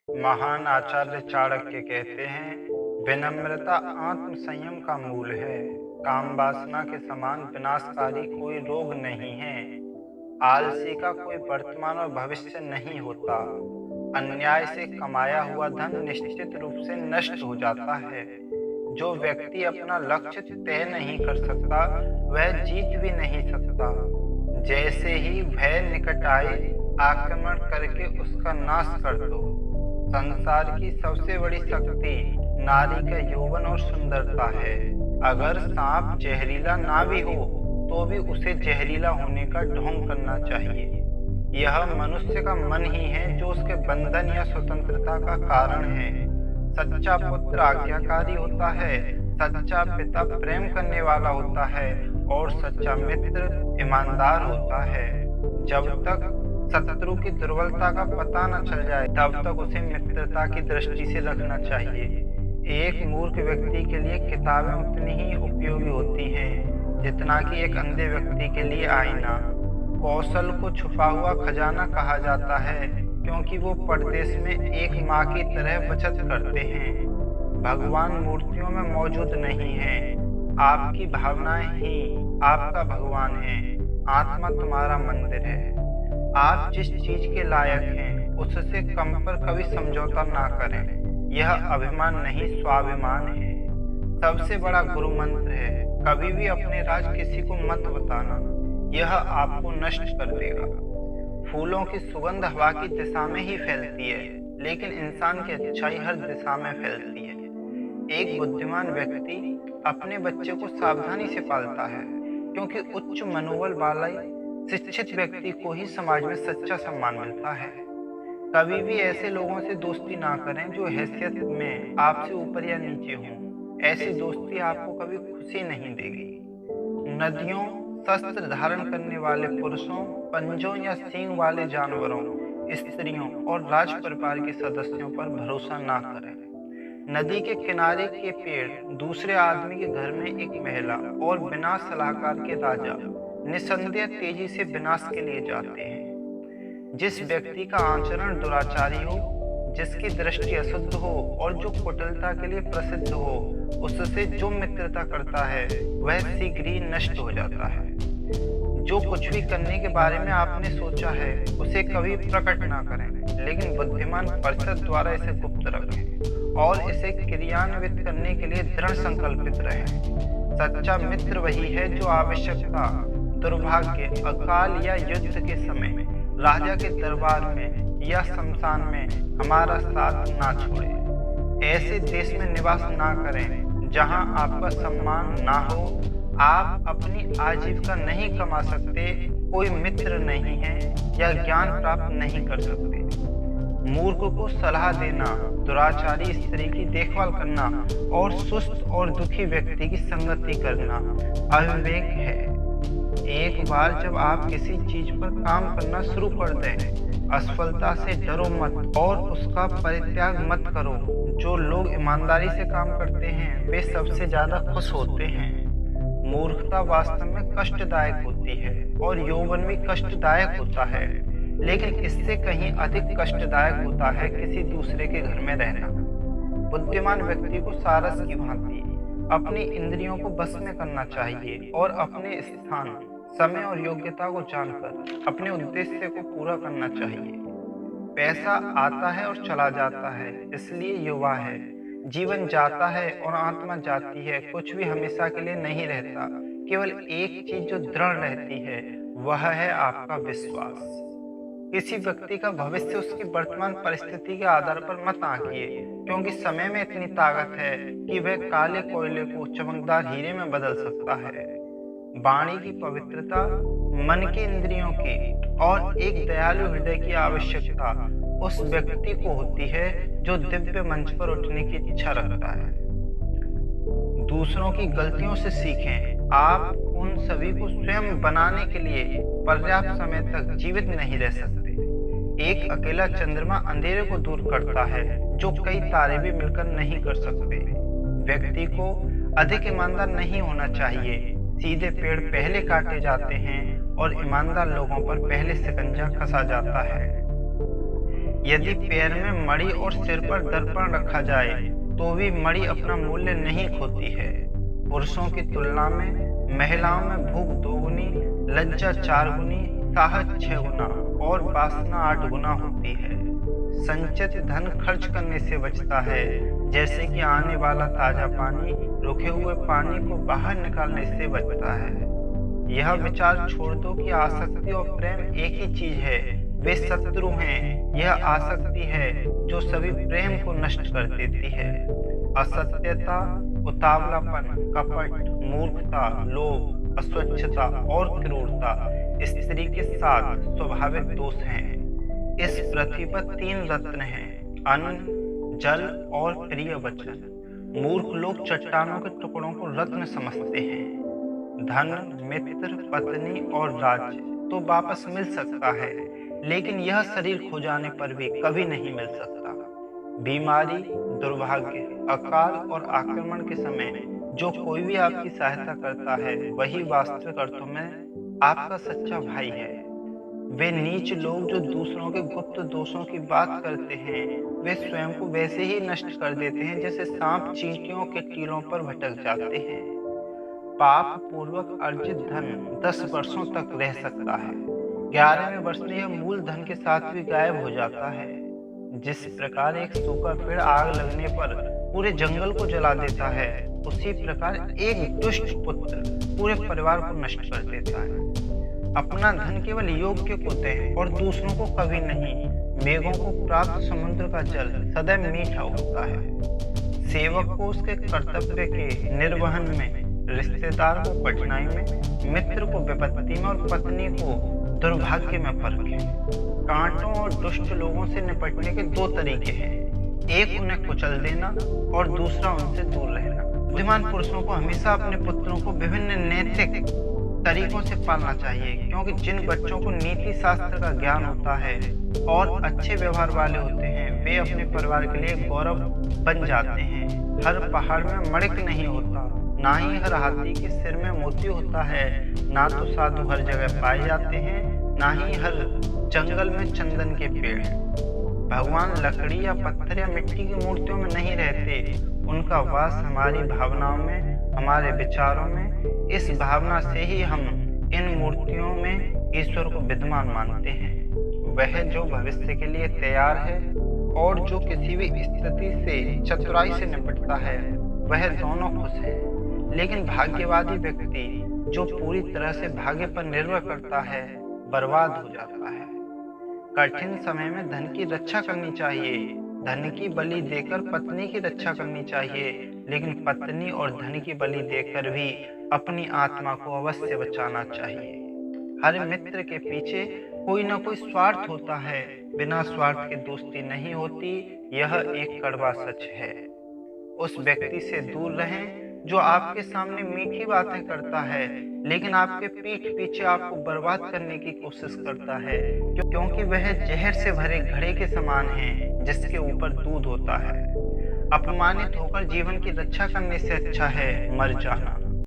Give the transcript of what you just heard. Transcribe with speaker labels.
Speaker 1: महान आचार्य चाणक्य कहते हैं, विनम्रता आत्म संयम का मूल है। काम वासना के समान विनाशकारी कोई रोग नहीं है। आलसी का कोई वर्तमान और भविष्य नहीं होता। अन्याय से कमाया हुआ धन निश्चित रूप से नष्ट हो जाता है। जो व्यक्ति अपना लक्ष्य तय नहीं कर सकता, वह जीत भी नहीं सकता। जैसे ही भय निकट आए, आक्रमण करके उसका नाश कर दो। संसार की सबसे बड़ी शक्ति नारी का यौवन और सुंदरता है। अगर सांप जहरीला ना भी हो, तो भी उसे जहरीला होने का ढोंग करना चाहिए। यह मनुष्य का मन ही है जो उसके बंधन या स्वतंत्रता का कारण है। सच्चा पुत्र आज्ञाकारी होता है, सच्चा पिता प्रेम करने वाला होता है और सच्चा मित्र ईमानदार होता है। जब तक शत्रु की दुर्बलता का पता न चल जाए, तब तक उसे मित्रता की दृष्टि से रखना चाहिए। एक मूर्ख व्यक्ति के लिए किताबें उतनी ही उपयोगी होती हैं जितना कि एक अंधे व्यक्ति के लिए आईना। कौशल को छुपा हुआ खजाना कहा जाता है, क्योंकि वो परदेश में एक माँ की तरह बचत करते हैं। भगवान मूर्तियों में मौजूद नहीं है, आपकी भावनाएं ही आपका भगवान है। आत्मा तुम्हारा मंदिर है। आप जिस चीज के लायक हैं, उससे कम पर कभी समझौता ना करें। यह अभिमान नहीं, स्वाभिमान है। सबसे बड़ा गुरु मंत्र है, कभी भी अपने राज किसी को मत बताना, यह आपको नष्ट कर देगा। फूलों की सुगंध हवा की दिशा में ही फैलती है, लेकिन इंसान की अच्छाई हर दिशा में फैलती है। एक बुद्धिमान व्यक्ति अपने बच्चे को सावधानी से पालता है, क्योंकि उच्च मनोबल वाला शिक्षित व्यक्ति को ही समाज में सच्चा सम्मान मिलता है। कभी भी ऐसे लोगों से दोस्ती ना करें जो हैसियत में आपसे ऊपर या नीचे हों। ऐसी दोस्ती आपको कभी खुशी नहीं देगी। नदियों, शस्त्र धारण करने वाले पुरुषों, पंजों या सींग वाले जानवरों, स्त्रियों और राज परिवार के सदस्यों पर भरोसा ना करें। नदी के किनारे के पेड़ दूसरे आदमी के घर में एक महिला और बिना सलाहकार के राजा निसंदेह तेजी से विनाश के लिए जाते हैं। जिस व्यक्ति का आचरण दुराचारी हो, जिसकी दृष्टि अशुद्ध हो और जो कुटिलता के लिए प्रसिद्ध हो, उससे जो मित्रता करता है वह शीघ्र ही नष्ट हो जाता है। जो कुछ भी करने के बारे में आपने सोचा है, उसे कभी प्रकट ना करें, लेकिन बुद्धिमान परिषद द्वारा इसे गुप्त रखें और इसे क्रियान्वित करने के लिए दृढ़ संकल्पित रहें। सच्चा मित्र वही है जो आवश्यकता, दुर्भाग्य, अकाल या युद्ध के समय राजा के दरबार में या शमशान में हमारा साथ ना छोड़े। ऐसे देश में निवास ना करें जहां आपका सम्मान ना हो। आप अपनी आजीविका नहीं कमा सकते, कोई मित्र नहीं है या ज्ञान प्राप्त नहीं कर सकते। मूर्ख को सलाह देना, दुराचारी स्त्री की देखभाल करना और सुस्त और दुखी व्यक्ति की संगति करना अविवेक है। एक बार जब आप किसी चीज पर काम करना शुरू कर दें, असफलता से डरो मत और उसका परित्याग मत करो। जो लोग ईमानदारी से काम करते हैं, वे सबसे ज्यादा खुश होते हैं। मूर्खता वास्तव में कष्टदायक होती है और यौवन भी कष्टदायक होता है, लेकिन इससे कहीं अधिक कष्टदायक होता है किसी दूसरे के घर में रहना। बुद्धिमान व्यक्ति को सारस की भांति अपनी इंद्रियों को बस में करना चाहिए और अपने स्थान, समय और योग्यता को जानकर अपने उद्देश्य को पूरा करना चाहिए। पैसा आता है और चला जाता है, इसलिए युवा है। जीवन जाता है और आत्मा जाती है, कुछ भी हमेशा के लिए नहीं रहता। केवल एक चीज जो दृढ़ रहती है, वह है आपका विश्वास। किसी व्यक्ति का भविष्य उसकी वर्तमान परिस्थिति के आधार पर मत आंकिए, क्योंकि समय में इतनी ताकत है कि वह काले कोयले को चमकदार हीरे में बदल सकता है। वाणी की पवित्रता, मन की, इंद्रियों की और एक दयालु हृदय की आवश्यकता उस व्यक्ति को होती है जो दिव्य मंच पर उठने की इच्छा रखता है। दूसरों की गलतियों से सीखें। आप उन सभी को स्वयं बनाने के लिए पर्याप्त समय तक जीवित नहीं रह सकते। एक अकेला चंद्रमा अंधेरे को दूर करता है, जो कई तारे भी मिलकर नहीं कर सकते। व्यक्ति को अधिक ईमानदार नहीं होना चाहिए। सीधे पेड़ पहले काटे जाते हैं और ईमानदार लोगों पर पहले शिकंजा कसा जाता है। यदि पैर में मणि और सिर पर दर्पण रखा जाए तो भी मणि अपना मूल्य नहीं खोती है। पुरुषों की तुलना में महिलाओं में भूख 2 गुनी, लज्जा 4 गुनी, साहस 6 गुना और वासना 8 गुना होती है। संचित धन खर्च करने से बचता है, जैसे कि आने वाला ताजा पानी रुके हुए पानी को बाहर निकालने से बचता है। यह विचार छोड़ दो कि आसक्ति और प्रेम एक ही चीज है, वे शत्रु हैं। यह आसक्ति है जो सभी प्रेम को नष्ट कर देती है। असत्यता, उतावलापन, कपट, मूर्खता, लोभ, अस्वच्छता और क्रूरता स्त्री के साथ स्वाभाविक दोष हैं। इस पृथ्वी पर 3 रत्न हैं, अन्न, जल और प्रिय वचन। मूर्ख लोग चट्टानों के टुकड़ों को रत्न समझते हैं। धन, मित्र, पत्नी और राज्य तो वापस मिल सकता है, लेकिन यह शरीर खो जाने पर भी कभी नहीं मिल सकता। बीमारी, दुर्भाग्य, अकाल और आक्रमण के समय जो कोई भी आपकी सहायता करता है वही वास्तविक अर्थों में आपका सच्चा भाई है। वे नीच लोग जो दूसरों के गुप्त दोषों की बात करते हैं, वे स्वयं को वैसे ही नष्ट कर देते हैं जैसे सांप चींटियों के कीलों पर भटक जाते हैं। पाप पूर्वक अर्जित धन 10 वर्षों तक रह सकता है, 11वें वर्ष में यह मूल धन के साथ भी गायब हो जाता है। जिस प्रकार एक सूखा पेड़ आग लगने पर पूरे जंगल को जला देता है, उसी प्रकार एक दुष्ट पुत्र पूरे परिवार को नष्ट कर देता है। अपना धन केवल योग्य को दें और दूसरों को कभी नहीं। मेघों को प्राप्त समुद्र का जल सदैव मीठा होता है। सेवक को उसके कर्तव्य के निर्वहन में, रिश्तेदार को कठिनाई में, मित्र को विपत्ति में और पत्नी को दुर्भाग्य में परखें। कांटों और दुष्ट लोगों से निपटने के 2 तरीके हैं, एक उन्हें कुचल देना और दूसरा उनसे दूर रहना। बुद्धिमान पुरुषों को हमेशा अपने पुत्रों को विभिन्न नैतिक तरीकों से पालना चाहिए, क्योंकि जिन बच्चों को नीति शास्त्र का ज्ञान होता है और अच्छे व्यवहार वाले होते हैं, वे अपने परिवार के लिए गौरव बन जाते हैं। हर पहाड़ में मणिक नहीं होता, ना ही हर हाथी के सिर में मोती होता है, ना तो साधु हर जगह पाए जाते हैं, ना ही हर जंगल में चंदन के पेड़। भगवान लकड़ी या पत्थर या मिट्टी की मूर्तियों में नहीं रहते, उनका वास हमारी भावनाओं में, हमारे विचारों में। इस भावना से ही हम इन मूर्तियों में ईश्वर को विद्यमान मानते हैं। वह जो भविष्य के लिए तैयार है और जो किसी भी स्थिति से चतुराई से निपटता है, वह दोनों खुश है। लेकिन भाग्यवादी व्यक्ति जो पूरी तरह से भाग्य पर निर्भर करता है, बर्बाद हो जाता है। कठिन समय में धन की रक्षा करनी चाहिए, धन की बलि देकर पत्नी की रक्षा करनी चाहिए, लेकिन पत्नी और धन की बलि देकर भी अपनी आत्मा को अवश्य बचाना चाहिए। हर मित्र के पीछे कोई ना कोई स्वार्थ होता है, बिना स्वार्थ के दोस्ती नहीं होती, यह एक कड़वा सच है। उस व्यक्ति से दूर रहें जो आपके सामने मीठी बातें करता है, लेकिन आपके पीठ पीछे आपको बर्बाद करने की कोशिश करता है, क्योंकि वह जहर से भरे घड़े के समान है जिसके ऊपर दूध होता है। अपमानित होकर जीवन की रक्षा करने से अच्छा है मर जाना।